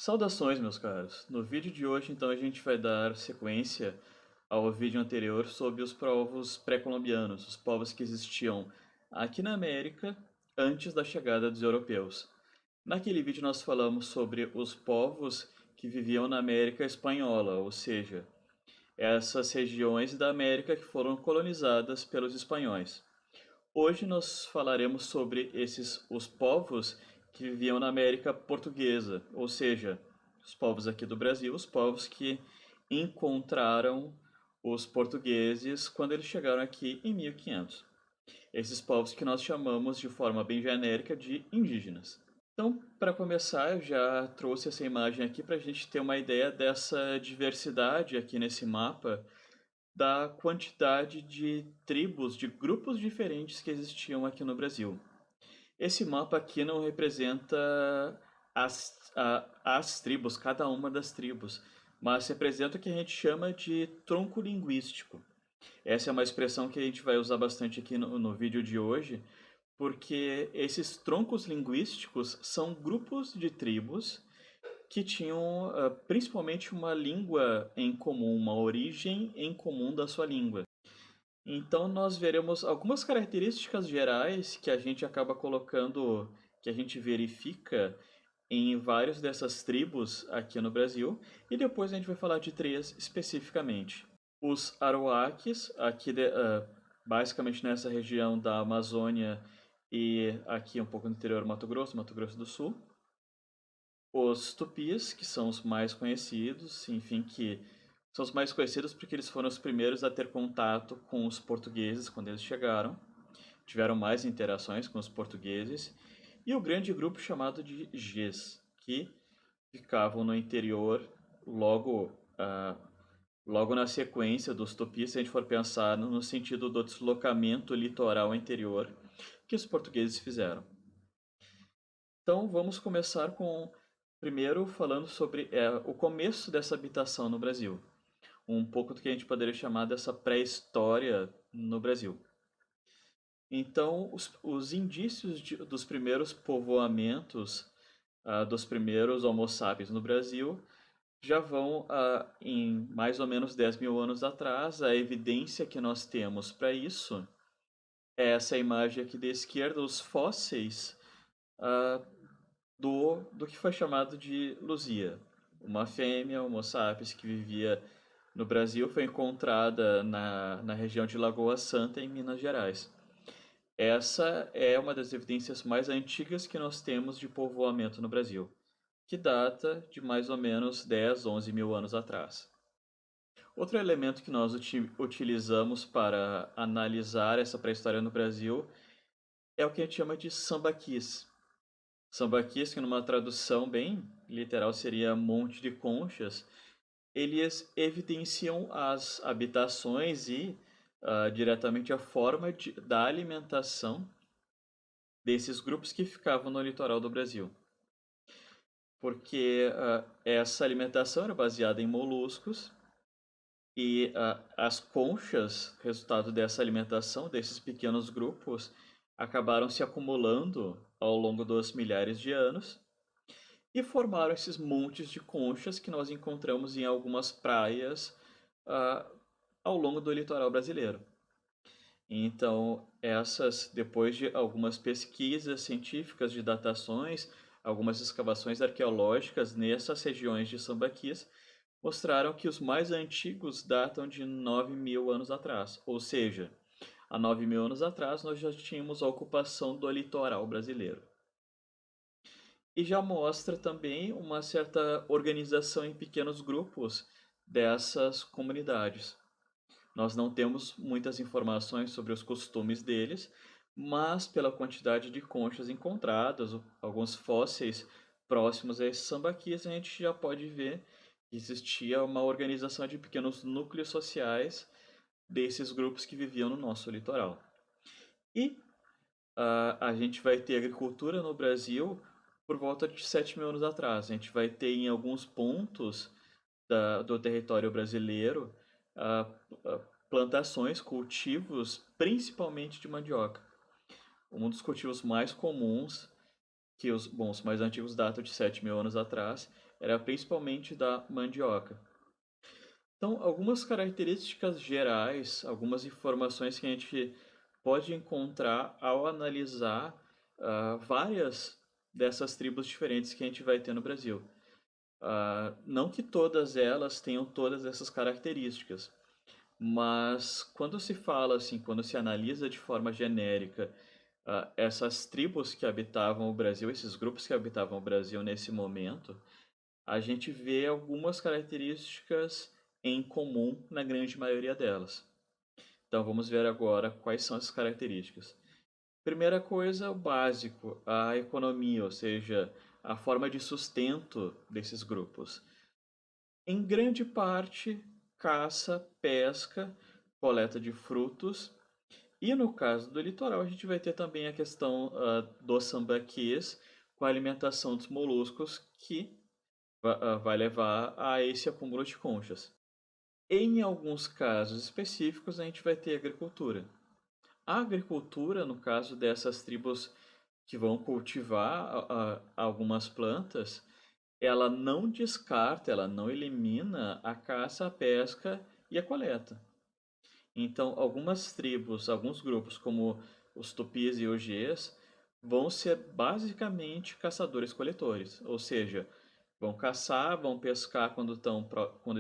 Saudações, meus caros! No vídeo de hoje, então, a gente vai dar sequência ao vídeo anterior sobre os povos pré-colombianos, os povos que existiam aqui na América antes da chegada dos europeus. Naquele vídeo, nós falamos sobre os povos que viviam na América Espanhola, ou seja, essas regiões da América que foram colonizadas pelos espanhóis. Hoje nós falaremos sobre os povos que viviam na América Portuguesa, ou seja, os povos aqui do Brasil, os povos que encontraram os portugueses quando eles chegaram aqui em 1500. Esses povos que nós chamamos de forma bem genérica de indígenas. Então, para começar, eu já trouxe essa imagem aqui para a gente ter uma ideia dessa diversidade aqui nesse mapa da quantidade de tribos, de grupos diferentes que existiam aqui no Brasil. Esse mapa aqui não representa as tribos, cada uma das tribos, mas representa o que a gente chama de tronco linguístico. Essa é uma expressão que a gente vai usar bastante aqui no vídeo de hoje, porque esses troncos linguísticos são grupos de tribos que tinham principalmente uma língua em comum, uma origem em comum da sua língua. Então nós veremos algumas características gerais que a gente acaba colocando, que a gente verifica em várias dessas tribos aqui no Brasil, e depois a gente vai falar de três especificamente. Os Arawakes, basicamente nessa região da Amazônia e aqui um pouco no interior do Mato Grosso, Mato Grosso do Sul. Os Tupis, que são os mais conhecidos, enfim, que são os mais conhecidos porque eles foram os primeiros a ter contato com os portugueses quando eles chegaram, tiveram mais interações com os portugueses, e o grande grupo chamado de Gs, que ficavam no interior logo na sequência dos Tupis, se a gente for pensar no sentido do deslocamento litoral interior que os portugueses fizeram. Então vamos começar com primeiro falando sobre o começo dessa habitação no Brasil, um pouco do que a gente poderia chamar dessa pré-história no Brasil. Então, os indícios dos primeiros povoamentos, dos primeiros Homo sapiens no Brasil, já vão em mais ou menos 10 mil anos atrás. A evidência que nós temos para isso é essa imagem aqui da esquerda, os fósseis ah, do que foi chamado de Luzia. Uma fêmea Homo sapiens que vivia no Brasil foi encontrada na região de Lagoa Santa, em Minas Gerais. Essa é uma das evidências mais antigas que nós temos de povoamento no Brasil, que data de mais ou menos 10, 11 mil anos atrás. Outro elemento que nós utilizamos para analisar essa pré-história no Brasil é o que a gente chama de sambaquis. Sambaquis, que numa tradução bem literal seria monte de conchas, eles evidenciam as habitações e diretamente a forma da alimentação desses grupos que ficavam no litoral do Brasil. Porque essa alimentação era baseada em moluscos e as conchas, resultado dessa alimentação, desses pequenos grupos, acabaram se acumulando ao longo dos milhares de anos e formaram esses montes de conchas que nós encontramos em algumas praias ah, ao longo do litoral brasileiro. Então, depois de algumas pesquisas científicas de datações, algumas escavações arqueológicas nessas regiões de sambaquis, mostraram que os mais antigos datam de 9 mil anos atrás. Ou seja, há 9 mil anos atrás nós já tínhamos a ocupação do litoral brasileiro. E já mostra também uma certa organização em pequenos grupos dessas comunidades. Nós não temos muitas informações sobre os costumes deles, mas pela quantidade de conchas encontradas, alguns fósseis próximos a esses sambaquis, a gente já pode ver que existia uma organização de pequenos núcleos sociais desses grupos que viviam no nosso litoral. E a gente vai ter agricultura no Brasil por volta de 7 mil anos atrás. A gente vai ter em alguns pontos do território brasileiro plantações, cultivos, principalmente de mandioca. Um dos cultivos mais comuns que os mais antigos datam de 7.000 anos atrás, era principalmente da mandioca. Então, algumas características gerais, algumas informações que a gente pode encontrar ao analisar várias dessas tribos diferentes que a gente vai ter no Brasil. Não que todas elas tenham todas essas características, mas quando se fala assim, quando se analisa de forma genérica essas tribos que habitavam o Brasil, esses grupos que habitavam o Brasil nesse momento, a gente vê algumas características em comum na grande maioria delas. Então vamos ver agora quais são essas características. Primeira coisa, o básico, a economia, ou seja, a forma de sustento desses grupos. Em grande parte, caça, pesca, coleta de frutos. E no caso do litoral, a gente vai ter também a questão dos sambaquês com a alimentação dos moluscos, que vai levar a esse acúmulo de conchas. Em alguns casos específicos, a gente vai ter agricultura. A agricultura, no caso dessas tribos que vão cultivar algumas plantas, ela não descarta, ela não elimina a caça, a pesca e a coleta. Então, algumas tribos, alguns grupos, como os tupis e ogês, vão ser basicamente caçadores-coletores, ou seja, vão caçar, vão pescar quando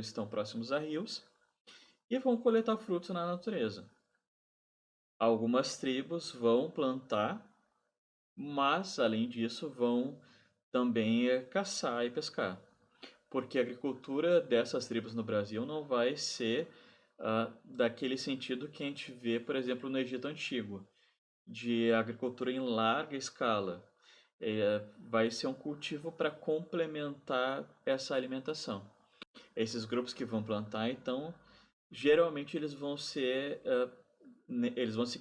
estão próximos a rios e vão coletar frutos na natureza. Algumas tribos vão plantar, mas além disso vão também caçar e pescar, porque a agricultura dessas tribos no Brasil não vai ser daquele sentido que a gente vê, por exemplo, no Egito Antigo, de agricultura em larga escala. Vai ser um cultivo para complementar essa alimentação. Esses grupos que vão plantar, então, geralmente eles vão seguir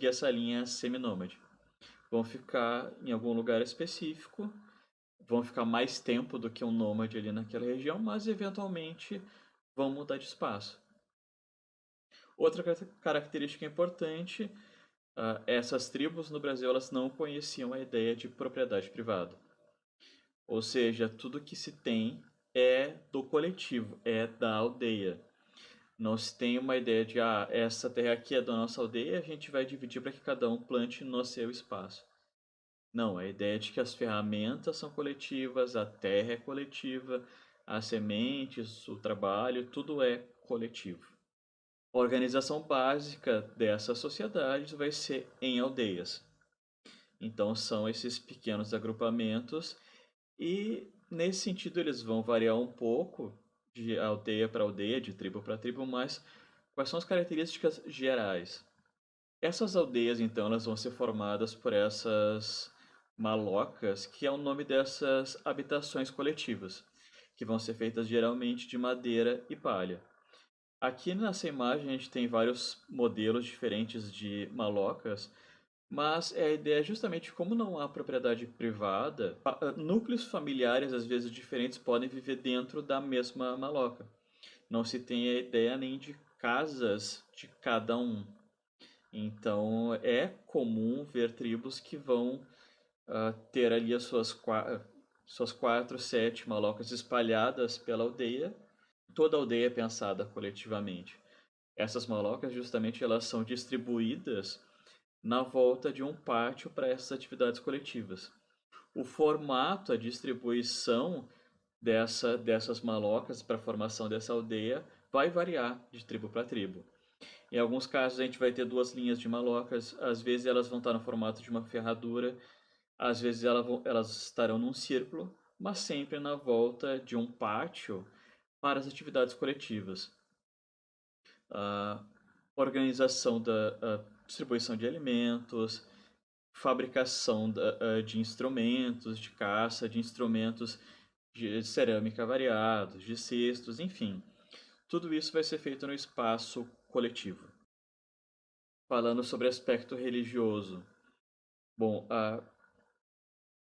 essa linha seminômade. Vão ficar em algum lugar específico, vão ficar mais tempo do que um nômade ali naquela região, mas eventualmente vão mudar de espaço. Outra característica importante, essas tribos no Brasil elas não conheciam a ideia de propriedade privada. Ou seja, tudo que se tem é do coletivo, é da aldeia. Não se tem uma ideia de, essa terra aqui é da nossa aldeia, a gente vai dividir para que cada um plante no seu espaço. Não, a ideia é de que as ferramentas são coletivas, a terra é coletiva, as sementes, o trabalho, tudo é coletivo. A organização básica dessas sociedades vai ser em aldeias. Então são esses pequenos agrupamentos e nesse sentido eles vão variar um pouco de aldeia para aldeia, de tribo para tribo, mas quais são as características gerais? Essas aldeias então elas vão ser formadas por essas malocas, que é o nome dessas habitações coletivas, que vão ser feitas geralmente de madeira e palha. Aqui nessa imagem a gente tem vários modelos diferentes de malocas, mas a ideia é justamente como não há propriedade privada, núcleos familiares às vezes diferentes podem viver dentro da mesma maloca. Não se tem a ideia nem de casas de cada um. Então é comum ver tribos que vão ter ali suas 4, 7 malocas espalhadas pela aldeia. Toda a aldeia é pensada coletivamente. Essas malocas justamente elas são distribuídas na volta de um pátio para essas atividades coletivas. O formato, a distribuição dessas malocas para a formação dessa aldeia vai variar de tribo para tribo. Em alguns casos a gente vai ter duas linhas de malocas, às vezes elas vão estar no formato de uma ferradura, às vezes elas estarão num círculo, mas sempre na volta de um pátio para as atividades coletivas. A organização da distribuição de alimentos, fabricação de instrumentos de caça, de instrumentos de cerâmica variados, de cestos, enfim. Tudo isso vai ser feito no espaço coletivo. Falando sobre aspecto religioso. Bom,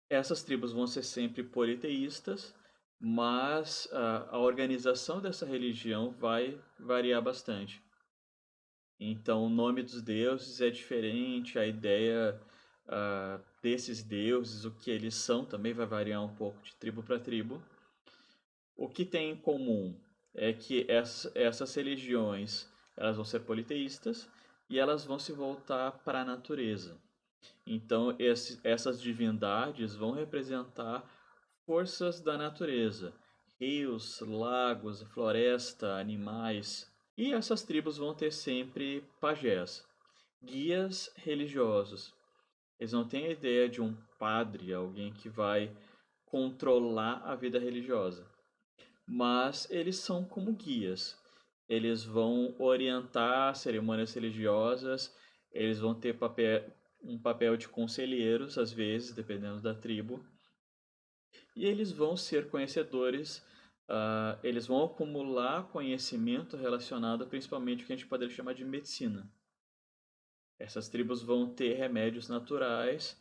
essas tribos vão ser sempre politeístas, mas a organização dessa religião vai variar bastante. Então, o nome dos deuses é diferente, a ideia desses deuses, o que eles são, também vai variar um pouco de tribo para tribo. O que tem em comum é que essas religiões elas vão ser politeístas e elas vão se voltar para a natureza. Então, essas divindades vão representar forças da natureza, rios, lagos, floresta, animais. E essas tribos vão ter sempre pajés, guias religiosos. Eles não têm a ideia de um padre, alguém que vai controlar a vida religiosa, mas eles são como guias. Eles vão orientar cerimônias religiosas, eles vão ter um papel de conselheiros, às vezes, dependendo da tribo, e eles vão ser conhecedores, eles vão acumular conhecimento relacionado principalmente ao que a gente poderia chamar de medicina. Essas tribos vão ter remédios naturais,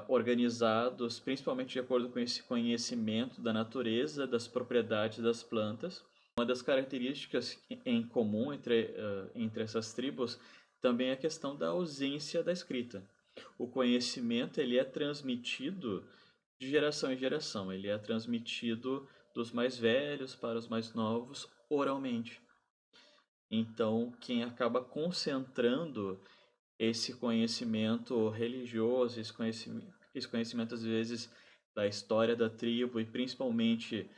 organizados principalmente de acordo com esse conhecimento da natureza, das propriedades das plantas. Uma das características em comum entre essas tribos também é a questão da ausência da escrita. O conhecimento ele é transmitido de geração em geração, ele é transmitido dos mais velhos para os mais novos oralmente. Então, quem acaba concentrando esse conhecimento religioso, esse conhecimento às vezes da história da tribo e principalmente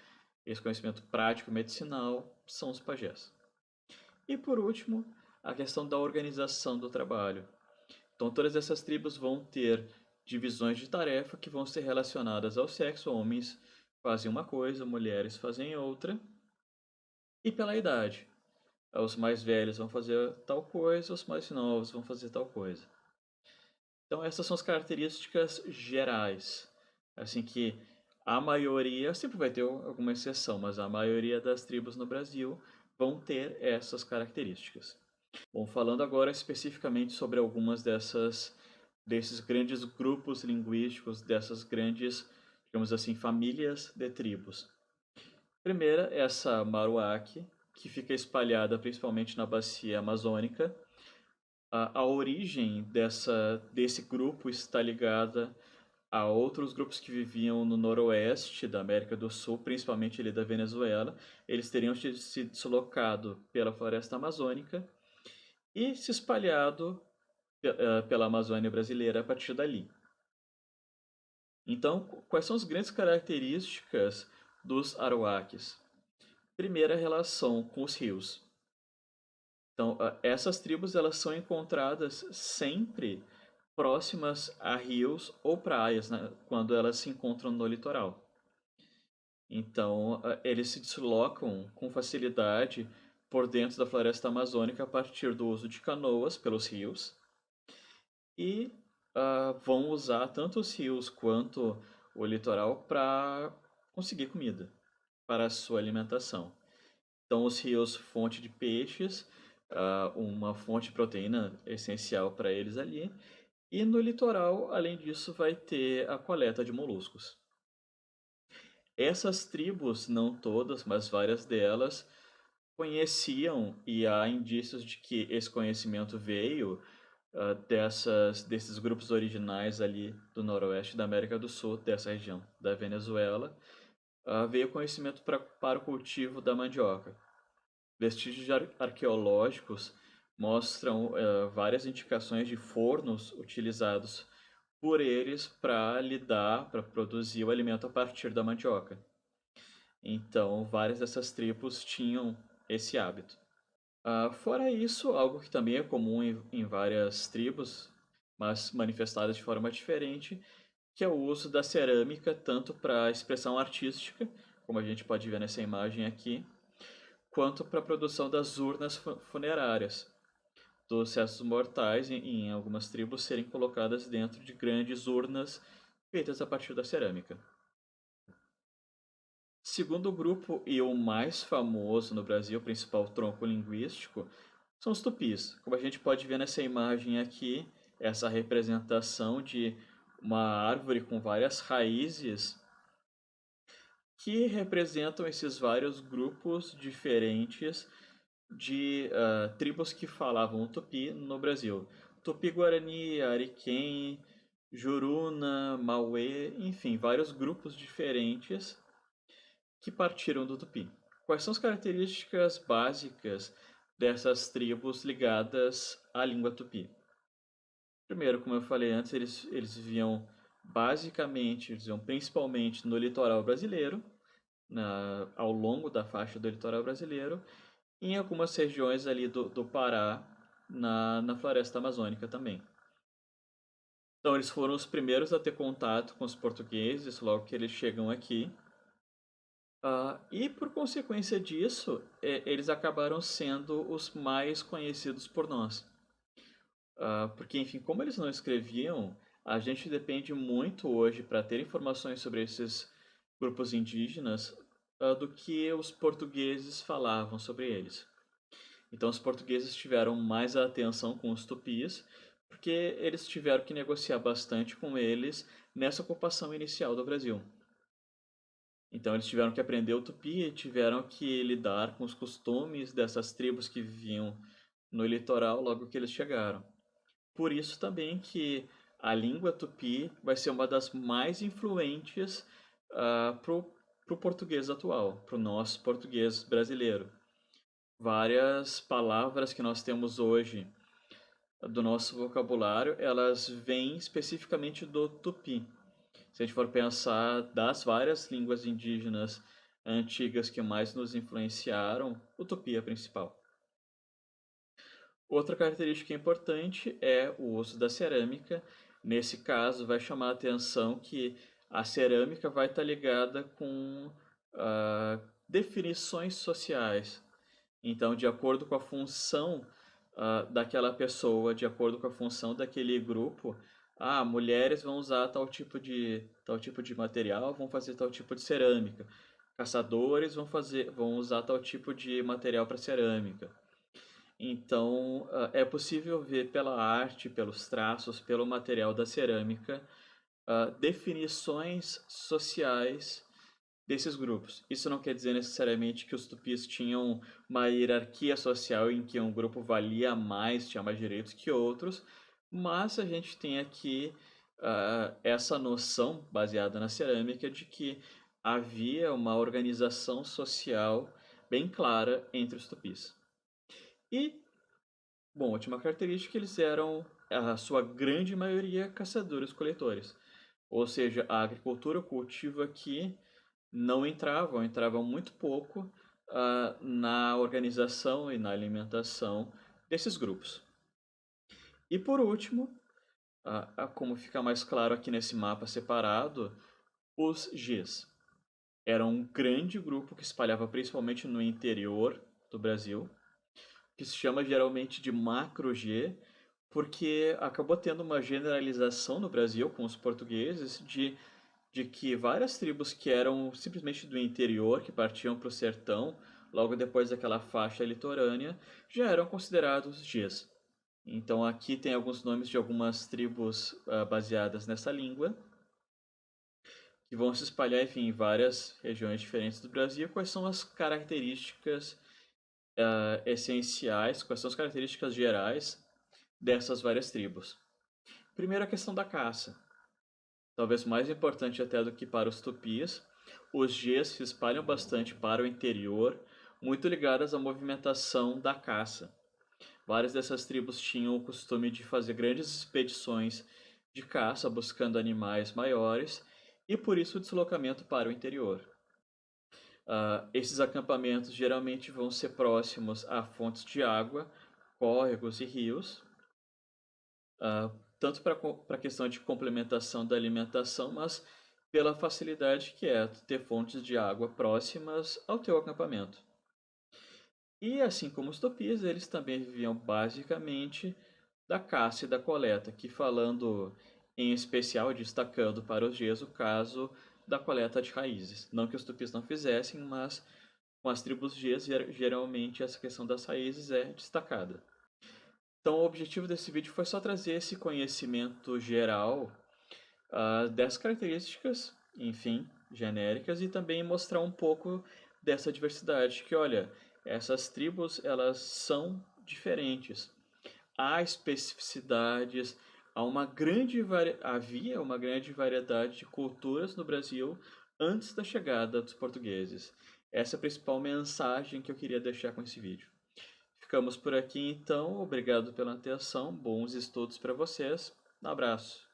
esse conhecimento prático medicinal são os pajés. E por último, a questão da organização do trabalho. Então todas essas tribos vão ter divisões de tarefa que vão ser relacionadas ao sexo. Homens fazem uma coisa, mulheres fazem outra. E pela idade. Os mais velhos vão fazer tal coisa, os mais novos vão fazer tal coisa. Então essas são as características gerais. Assim que a maioria, sempre vai ter alguma exceção, mas a maioria das tribos no Brasil vão ter essas características. Bom, falando agora especificamente sobre algumas desses grandes grupos linguísticos, dessas grandes, digamos assim, famílias de tribos. Primeira, essa Maruaque, que fica espalhada principalmente na bacia amazônica. A origem desse grupo está ligada a outros grupos que viviam no noroeste da América do Sul, principalmente ali da Venezuela. Eles teriam se deslocado pela floresta amazônica e se espalhado pela Amazônia brasileira a partir dali. Então, quais são as grandes características dos aruaques? Primeira, a relação com os rios. Então, essas tribos elas são encontradas sempre próximas a rios ou praias, né, quando elas se encontram no litoral. Então, eles se deslocam com facilidade por dentro da floresta amazônica a partir do uso de canoas pelos rios e vão usar tanto os rios quanto o litoral para conseguir comida para a sua alimentação. Então, os rios, fonte de peixes, uma fonte de proteína essencial para eles ali. E no litoral, além disso, vai ter a coleta de moluscos. Essas tribos, não todas, mas várias delas, conheciam, e há indícios de que esse conhecimento veio desses grupos originais ali do noroeste da América do Sul, dessa região da Venezuela, veio conhecimento para o cultivo da mandioca. Vestígios arqueológicos mostram várias indicações de fornos utilizados por eles para produzir o alimento a partir da mandioca. Então, várias dessas tribos tinham esse hábito. Fora isso, algo que também é comum em várias tribos, mas manifestadas de forma diferente, que é o uso da cerâmica tanto para expressão artística, como a gente pode ver nessa imagem aqui, quanto para a produção das urnas funerárias, dos restos mortais em algumas tribos serem colocadas dentro de grandes urnas feitas a partir da cerâmica. Segundo grupo e o mais famoso no Brasil, o principal tronco linguístico, são os tupis. Como a gente pode ver nessa imagem aqui, essa representação de uma árvore com várias raízes que representam esses vários grupos diferentes de tribos que falavam o tupi no Brasil. Tupi-Guarani, Ariquém, Juruna, Mauê, enfim, vários grupos diferentes que partiram do Tupi. Quais são as características básicas dessas tribos ligadas à língua Tupi? Primeiro, como eu falei antes, eles viviam basicamente, eles viviam principalmente no litoral brasileiro, ao longo da faixa do litoral brasileiro, e em algumas regiões ali do Pará, na floresta amazônica também. Então, eles foram os primeiros a ter contato com os portugueses logo que eles chegam aqui. E por consequência disso, eles acabaram sendo os mais conhecidos por nós. Porque, enfim, como eles não escreviam, a gente depende muito hoje para ter informações sobre esses grupos indígenas do que os portugueses falavam sobre eles. Então, os portugueses tiveram mais atenção com os tupis, porque eles tiveram que negociar bastante com eles nessa ocupação inicial do Brasil. Então, eles tiveram que aprender o tupi e tiveram que lidar com os costumes dessas tribos que viviam no litoral logo que eles chegaram. Por isso também que a língua tupi vai ser uma das mais influentes para o português atual, para o nosso português brasileiro. Várias palavras que nós temos hoje do nosso vocabulário, elas vêm especificamente do tupi. Se a gente for pensar das várias línguas indígenas antigas que mais nos influenciaram, o tupi é a principal. Outra característica importante é o uso da cerâmica. Nesse caso, vai chamar a atenção que a cerâmica vai estar ligada com definições sociais. Então, de acordo com a função daquela pessoa, de acordo com a função daquele grupo, mulheres vão usar tal tipo de material, vão fazer tal tipo de cerâmica. Caçadores vão usar tal tipo de material para cerâmica. Então, é possível ver pela arte, pelos traços, pelo material da cerâmica, definições sociais desses grupos. Isso não quer dizer necessariamente que os tupis tinham uma hierarquia social em que um grupo valia mais, tinha mais direitos que outros, mas a gente tem aqui essa noção baseada na cerâmica de que havia uma organização social bem clara entre os tupis. E, bom, a última característica, eles eram, a sua grande maioria, caçadores-coletores. Ou seja, a agricultura, o cultivo aqui não entravam muito pouco na organização e na alimentação desses grupos. E por último, como fica mais claro aqui nesse mapa separado, os Gs. Era um grande grupo que espalhava principalmente no interior do Brasil, que se chama geralmente de macro G, porque acabou tendo uma generalização no Brasil com os portugueses de que várias tribos que eram simplesmente do interior, que partiam para o sertão, logo depois daquela faixa litorânea, já eram considerados Gs. Então aqui tem alguns nomes de algumas tribos baseadas nessa língua, que vão se espalhar, enfim, em várias regiões diferentes do Brasil. Quais são as características essenciais, quais são as características gerais dessas várias tribos? Primeiro, a questão da caça. Talvez mais importante até do que para os tupis, os Gs se espalham bastante para o interior, muito ligadas à movimentação da caça. Várias dessas tribos tinham o costume de fazer grandes expedições de caça buscando animais maiores e por isso o deslocamento para o interior. Esses acampamentos geralmente vão ser próximos a fontes de água, córregos e rios, tanto para a questão de complementação da alimentação, mas pela facilidade que é ter fontes de água próximas ao teu acampamento. E assim como os tupis, eles também viviam basicamente da caça e da coleta, que falando em especial, destacando para os Gs o caso da coleta de raízes. Não que os tupis não fizessem, mas com as tribos Gs geralmente essa questão das raízes é destacada. Então o objetivo desse vídeo foi só trazer esse conhecimento geral dessas características, enfim, genéricas, e também mostrar um pouco dessa diversidade, que olha, essas tribos elas são diferentes. Há especificidades, havia uma grande variedade de culturas no Brasil antes da chegada dos portugueses. Essa é a principal mensagem que eu queria deixar com esse vídeo. Ficamos por aqui então, obrigado pela atenção, bons estudos para vocês, um abraço.